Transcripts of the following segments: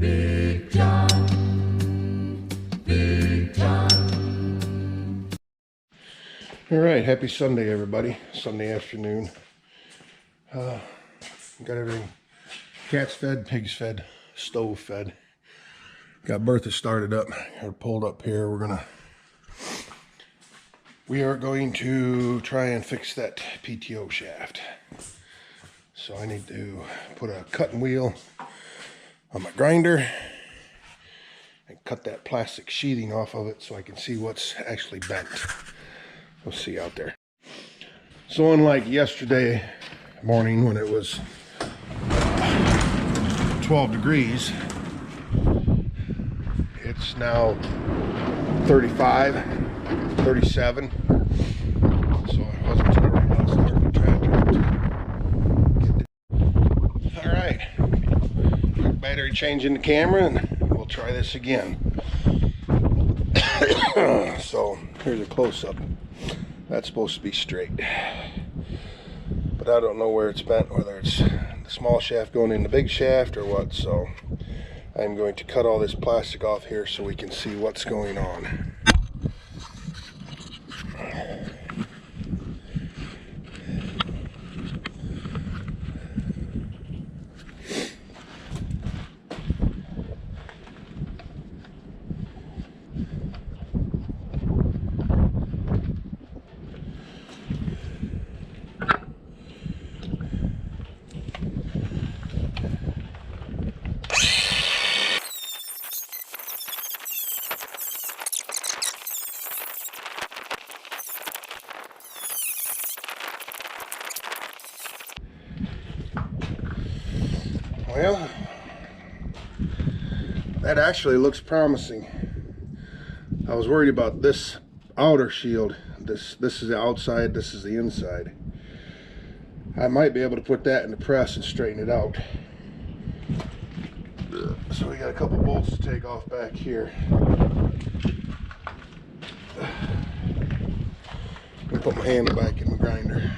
Big John, Big John. All right, happy Sunday, everybody. Sunday afternoon. Got everything. Cats fed, pigs fed, stove fed. Got Bertha started up. Got her pulled up here. We are going to try and fix that PTO shaft. So I need to put a cutting wheel on my grinder and cut that plastic sheathing off of it so I can see what's actually bent. We'll see out there. So unlike yesterday morning when it was 12 degrees, it's now 35, 37. So I wasn't too worried about starting the tractor. All right, quick battery change in the camera and we'll try this again. So here's a close-up. That's supposed to be straight, but I don't know where it's bent, whether it's the small shaft going in the big shaft or what. So I'm going to cut all this plastic off here so we can see what's going on. Well, that actually looks promising. I was worried about this outer shield. This is the outside, this is the inside. I might be able to put that in the press and straighten it out. So we got a couple bolts to take off back here. I'm gonna put my hand back in the grinder.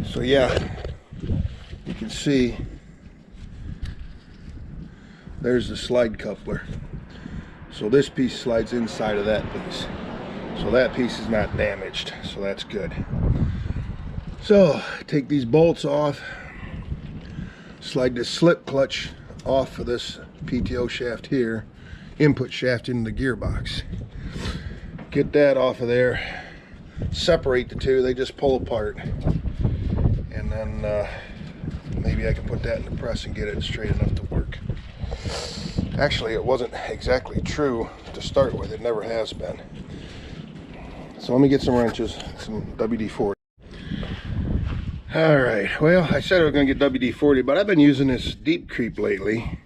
So yeah, you can see there's the slide coupler. So this piece slides inside of that piece. So that piece is not damaged, so that's good. So take these bolts off, slide this slip clutch off of this PTO shaft here, input shaft into the gearbox. Get that off of there, separate the two, they just pull apart. And then maybe I can put that in the press and get it straight enough to work. Actually, it wasn't exactly true to start with. It never has been. So let me get some wrenches, some WD-40. All right, well, I said I was going to get WD-40, but I've been using this Deep Creep lately,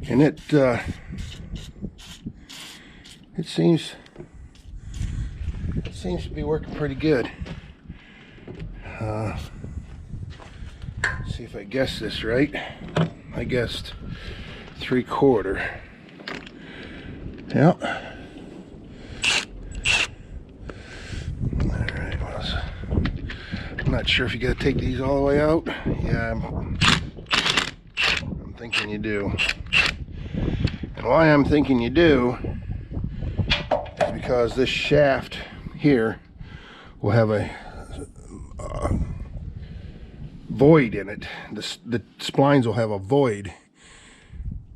and it seems to be working pretty good. See if I guessed this right. I guessed 3/4. Yep. Alright, well, I'm not sure if you gotta take these all the way out. Yeah, I'm thinking you do. And why I'm thinking you do is because this shaft here will have a void in it. The splines will have a void,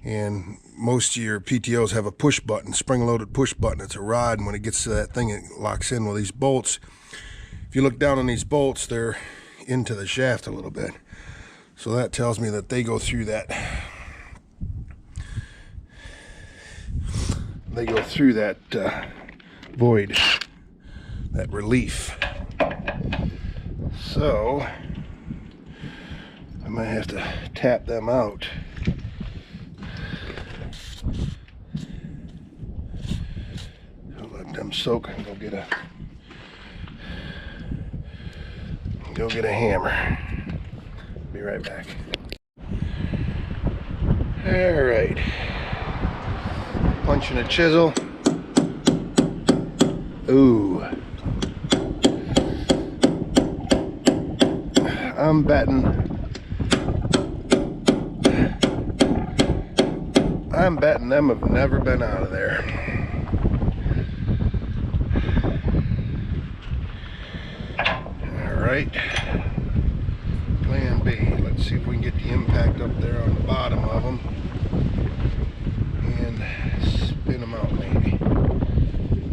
and most of your PTOs have a push button, spring-loaded push button. It's a rod, and when it gets to that thing, it locks in. Well, these bolts, if you look down on these bolts, they're into the shaft a little bit. So that tells me that they go through that. They go through that void, that relief. So I might have to tap them out. I'll let them soak and go get a hammer. Be right back. All right. Punch and a chisel. Ooh. I'm betting them have never been out of there. All right. Plan B. Let's see if we can get the impact up there on the bottom of them and spin them out maybe.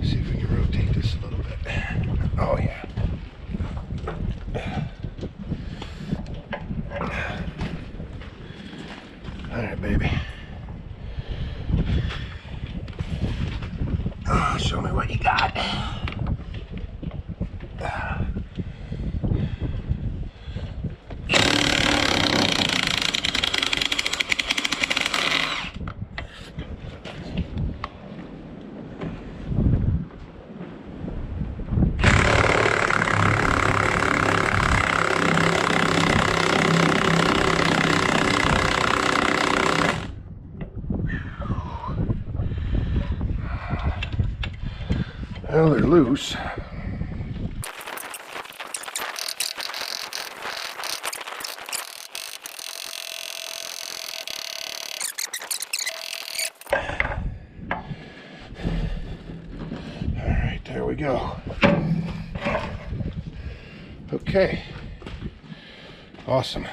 See if we can rotate this a little bit. Oh yeah. All right, baby. Oh, show me what you got. Well, they're loose. All right, there we go. Okay. Awesome.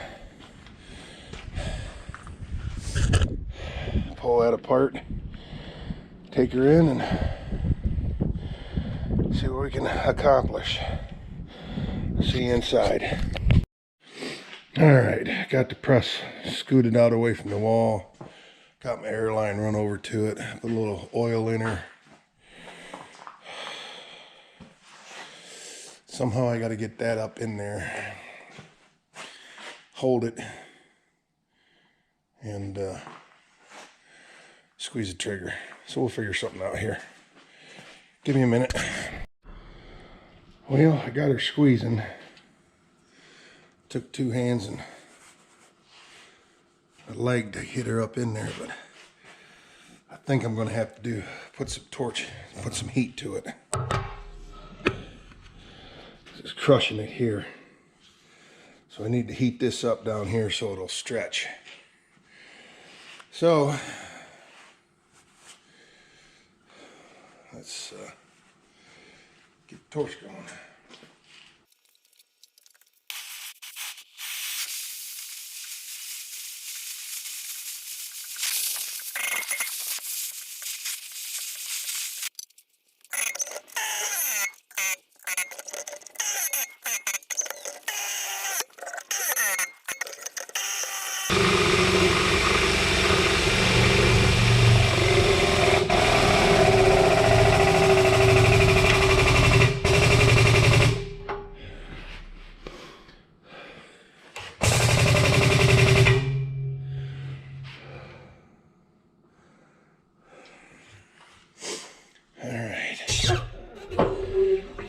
Pull that apart, take her in, and see what we can accomplish. See you inside. All right, got the press scooted out away from the wall. Got my air line run over to it. Put a little oil in her. Somehow I got to get that up in there. Hold it. And squeeze the trigger. So we'll figure something out here. Give me a minute. Well, I got her squeezing. Took two hands and a leg to hit her up in there, but I think I'm going to have to put some torch, put some heat to it. Just crushing it here. So I need to heat this up down here so it'll stretch. So let's get the torch going.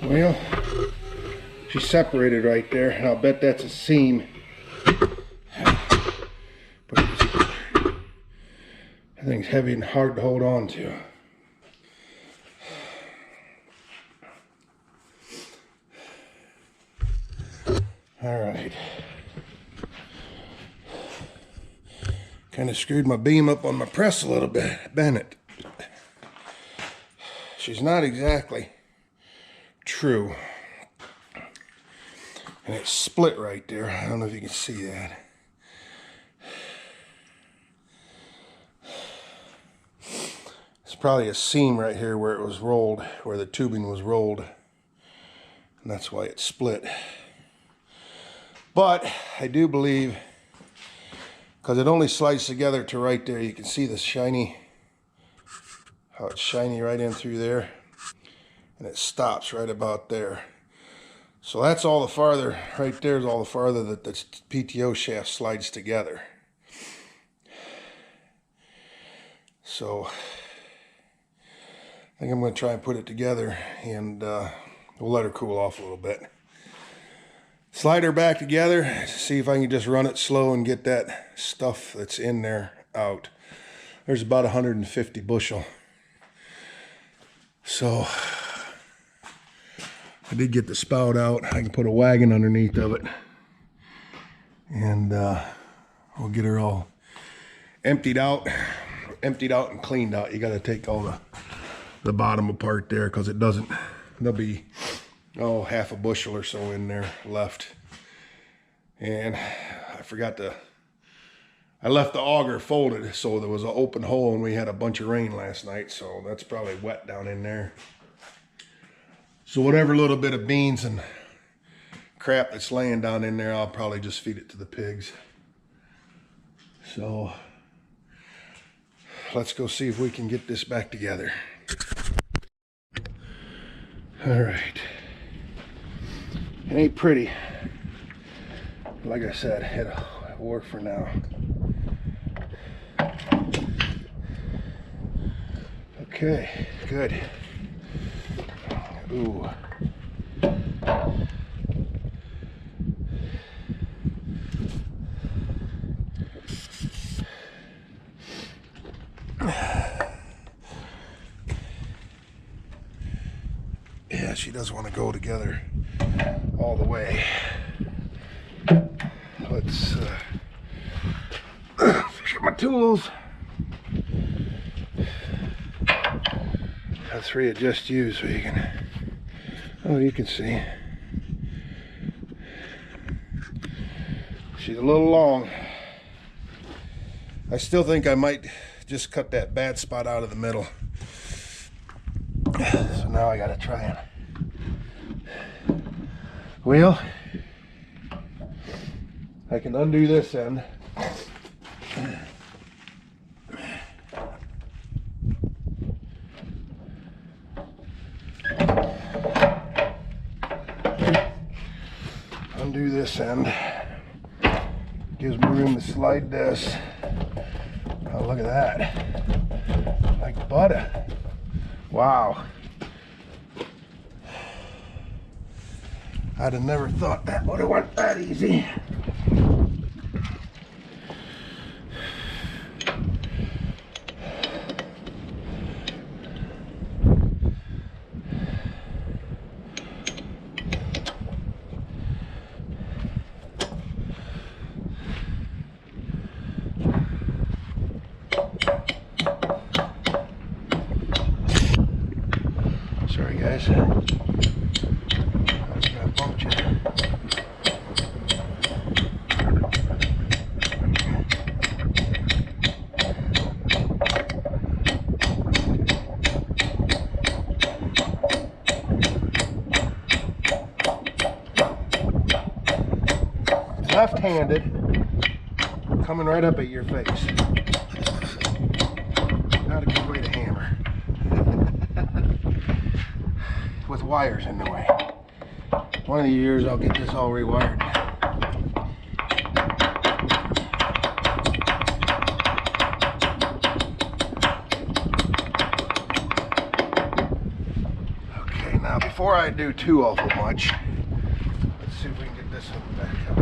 Well, she's separated right there, and I'll bet that's a seam. But that thing's heavy and hard to hold on to. All right. Kind of screwed my beam up on my press a little bit, bent it. She's not exactly true. And it's split right there. I don't know if you can see that. It's probably a seam right here where it was rolled, where the tubing was rolled. And that's why it's split. But I do believe, because it only slides together to right there, you can see the shiny, how it's shiny right in through there. And it stops right about there. So that's all the farther, right there is all the farther that the PTO shaft slides together. So I think I'm going to try and put it together, and we'll let her cool off a little bit. Slide her back together, see if I can just run it slow and get that stuff that's in there out. There's about 150 bushel. So I did get the spout out. I can put a wagon underneath of it. And we'll get her all emptied out and cleaned out. You got to take all the bottom apart there, because it doesn't, there'll be half a bushel or so in there left. And I left the auger folded, so there was an open hole, and we had a bunch of rain last night, so that's probably wet down in there. So whatever little bit of beans and crap that's laying down in there, I'll probably just feed it to the pigs. So let's go see if we can get this back together. All right. It ain't pretty. Like I said, it'll work for now. Okay, good. Ooh. Yeah, she does want to go together all the way. Let's get my tools. Got 3 I just used, so you can, you can see. She's a little long. I still think I might just cut that bad spot out of the middle. So now I gotta try and well, I can undo this end. Undo this end. Gives me room to slide this. Oh, look at that. Like butter. Wow. I'd have never thought that would have went that easy. Sorry guys. I bumped you. Left-handed, coming right up at your face. Not a good way to hammer. With wires in the way. One of the years I'll get this all rewired. Okay, now before I do too awful much, let's see if we can get this one back up.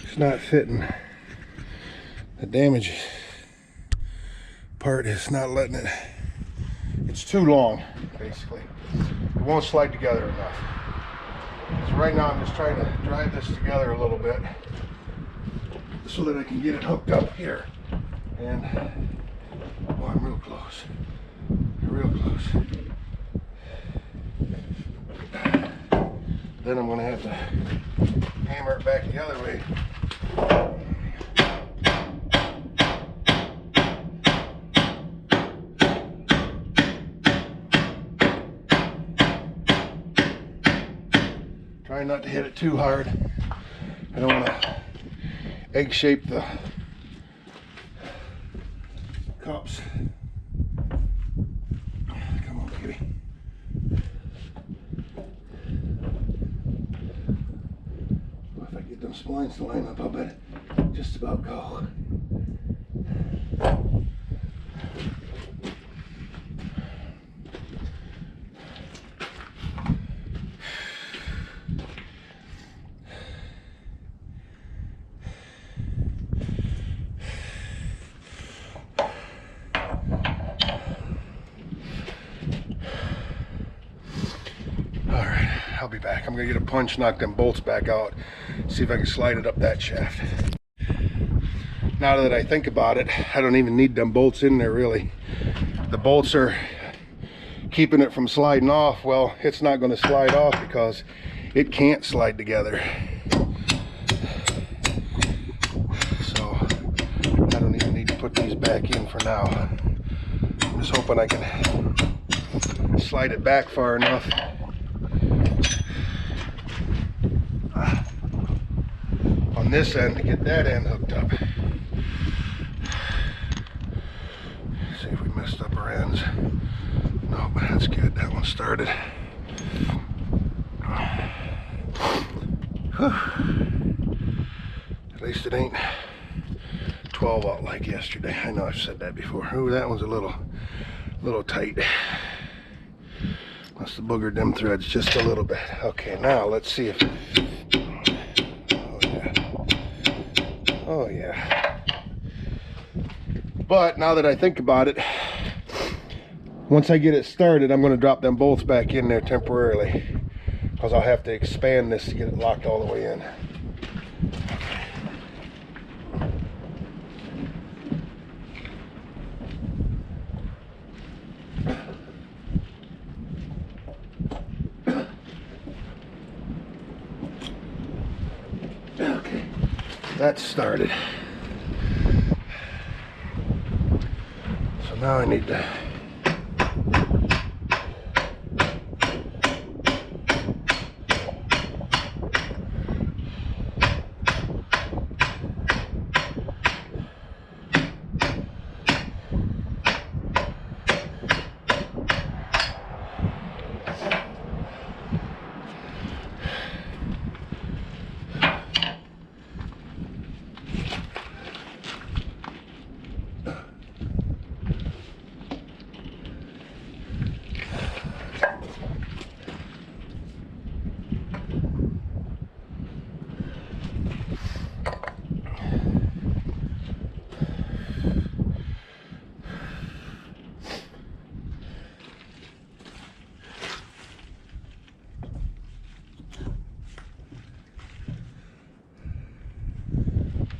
It's not fitting. The damage part is not letting it. It's too long, basically. It won't slide together enough. So right now I'm just trying to drive this together a little bit so that I can get it hooked up here. And oh, I'm real close. Real close. Then I'm going to have to hammer it back the other way. Try not to hit it too hard. I don't want to egg shape the cups. Come on, baby. If I get them splines to line up, I'll bet it just about go. I'll be back. I'm gonna get a punch, knock them bolts back out, see if I can slide it up that shaft. Now that I think about it, I don't even need them bolts in there really. The bolts are keeping it from sliding off. Well, it's not going to slide off because it can't slide together. So I don't even need to put these back in for now. I'm just hoping I can slide it back far enough on this end to get that end hooked up. See if we messed up our ends. Nope, that's good. That one started. Whew. At least it ain't 12 out like yesterday. I know I've said that before. Ooh, that one's a little tight. Must have boogered them threads just a little bit. Okay, now let's see if... Oh yeah. Oh yeah. But now that I think about it, once I get it started, I'm going to drop them bolts back in there temporarily because I'll have to expand this to get it locked all the way in. Okay, that's started. So now I need to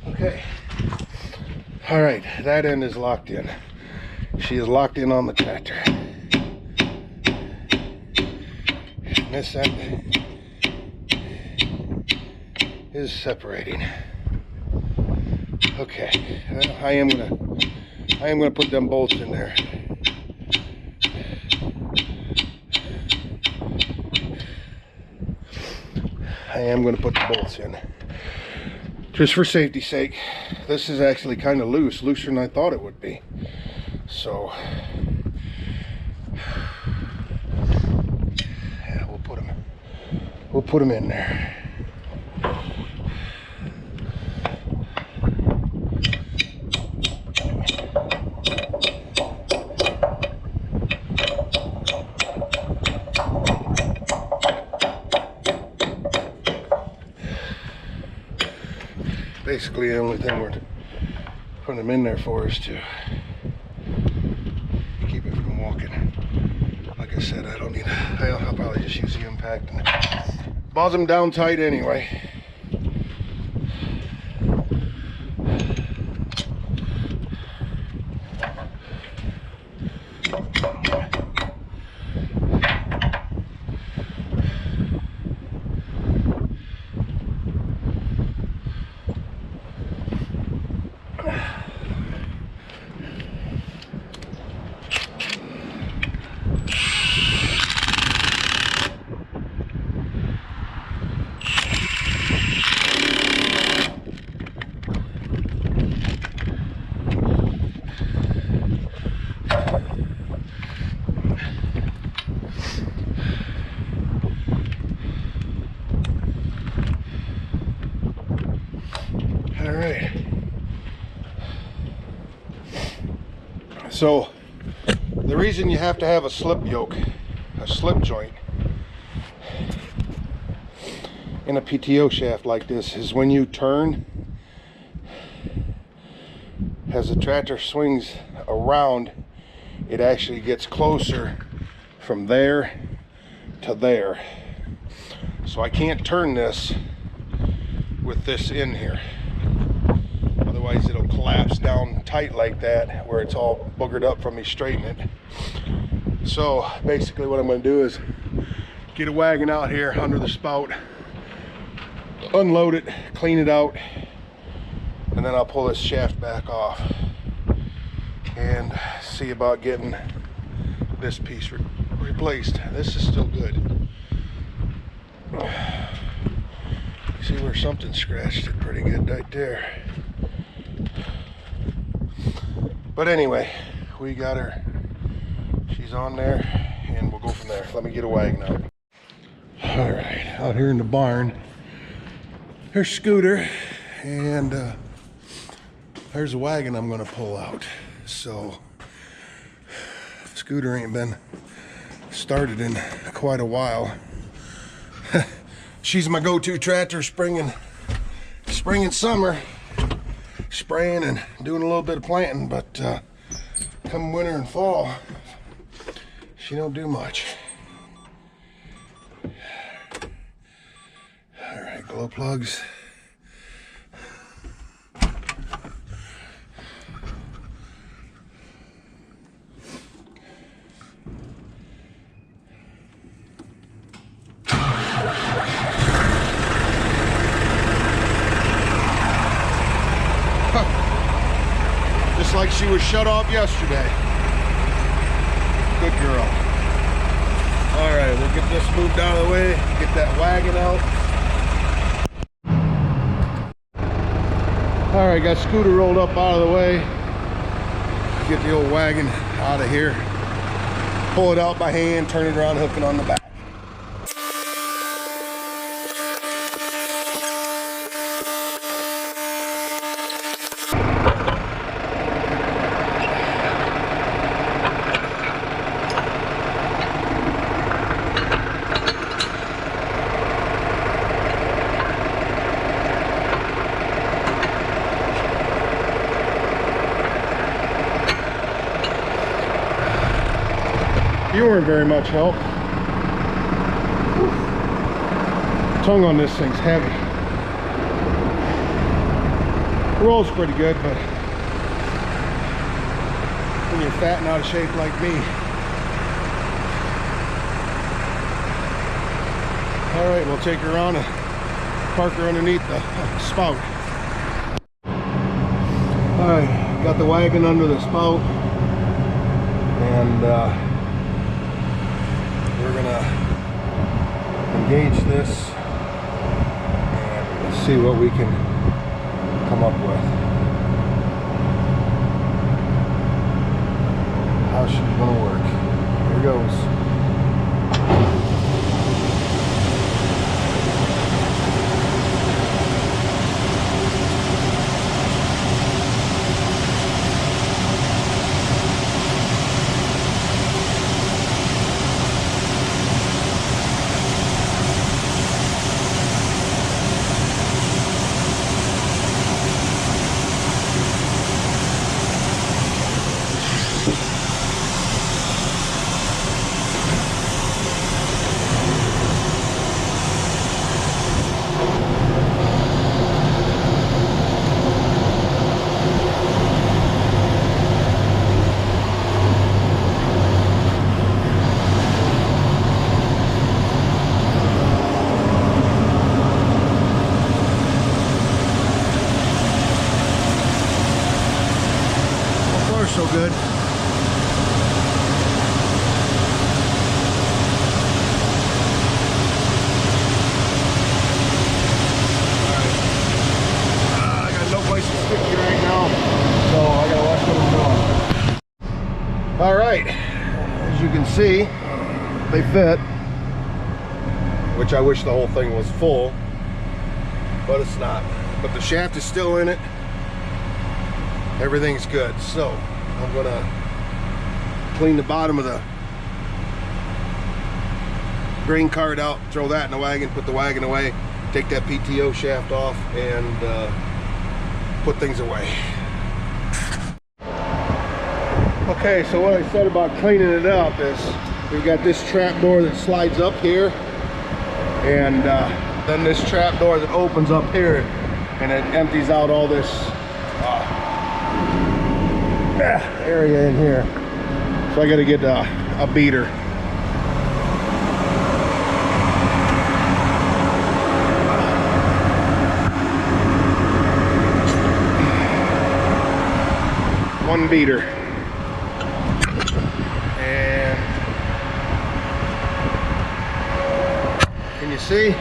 Okay. All right, that end is locked in. She is locked in on the tractor. And this end is separating. Okay, I am gonna put them bolts in there. I am gonna put the bolts in. Just for safety's sake. This is actually kind of loose, looser than I thought it would be. So, yeah, we'll put them in there. Basically, the only thing we're putting them in there for is to keep it from walking. Like I said, I don't need. I'll probably just use the impact and buzz them down tight anyway. So the reason you have to have a slip yoke, a slip joint in a PTO shaft like this is when you turn, as the tractor swings around, it actually gets closer from there to there. So I can't turn this with this in here. Otherwise it'll collapse down tight like that where it's all boogered up from me straightening it. So basically what I'm going to do is get a wagon out here under the spout, unload it, clean it out, and then I'll pull this shaft back off and see about getting this piece replaced. This is still good. See where something scratched it pretty good right there. But anyway, we got her. She's on there, and we'll go from there. Let me get a wagon out. All right, out here in the barn, there's Scooter, and there's a wagon I'm gonna pull out. So, Scooter ain't been started in quite a while. She's my go-to tractor spring and summer, spraying and doing a little bit of planting, but come winter and fall, she don't do much. All right, glow plugs. Just like she was shut off yesterday. Good girl. All right, we'll get this moved out of the way, get that wagon out. All right, got Scooter rolled up out of the way. Get the old wagon out of here. Pull it out by hand, turn it around, hook it on the back. You weren't very much help. Tongue on this thing's heavy. Rolls pretty good, but when you're fat and out of shape like me. All right, we'll take her around and park her underneath the spout. All right, got the wagon under the spout, and we're gonna engage this and see what we can come up with. How's she gonna work? Here goes. So good. I got no place to stick you right now, so I gotta watch what I'm doing. All right, as you can see, they fit, which I wish the whole thing was full, but it's not. But the shaft is still in it. Everything's good. So I'm gonna clean the bottom of the grain cart out, throw that in the wagon, put the wagon away, take that PTO shaft off, and put things away. Okay, so what I said about cleaning it up is we've got this trap door that slides up here, And then this trap door that opens up here, and it empties out all this area in here. So I got to get a beater. One beater. And can you see?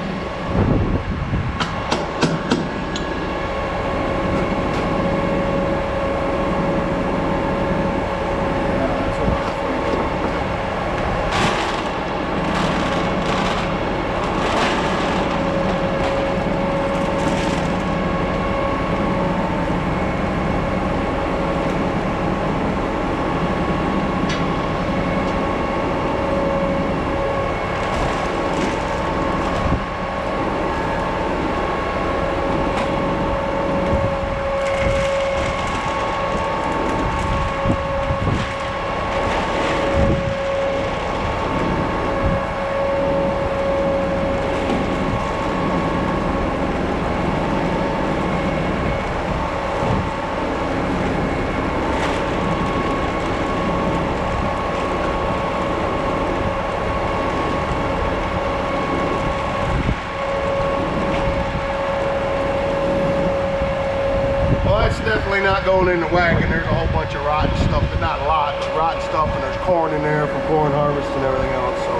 Definitely not going in the wagon. There's a whole bunch of rotten stuff, but not a lot, but rotten stuff, and there's corn in there from corn harvest and everything else. So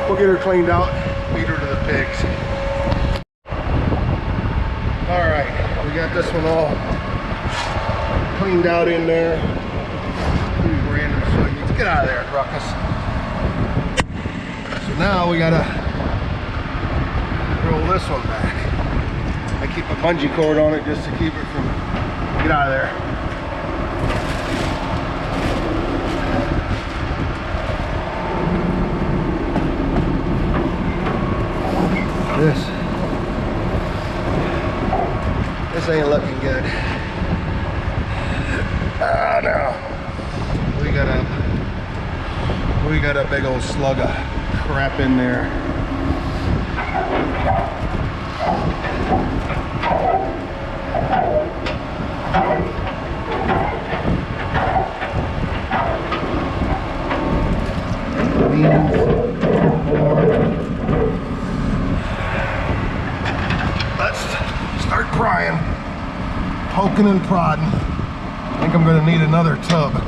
we'll get her cleaned out, feed her to the pigs. All right, we got this one all cleaned out in there. Random soybeans. Get out of there, Ruckus. So now we gotta roll this one back. I keep a bungee cord on it just to keep it from, get out of there. This ain't looking good. Ah, no. We got a big old slug of crap in there. Let's start prying, poking and prodding. I think I'm going to need another tub.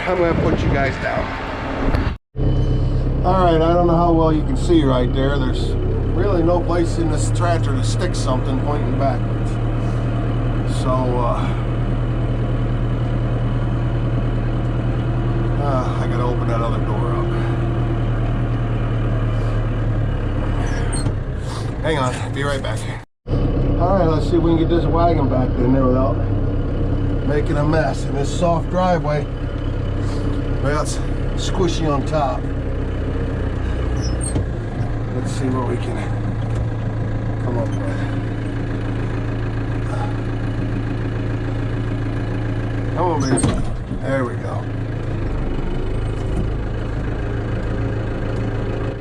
I'm going to put you guys down. Alright, I don't know how well you can see right there. There's really no place in this tractor to stick something pointing backwards. So, I got to open that other door up. Hang on, be right back. Alright, let's see if we can get this wagon back in there without making a mess in this soft driveway. Well, it's squishy on top. Let's see what we can come up with. Come on, baby. There we go.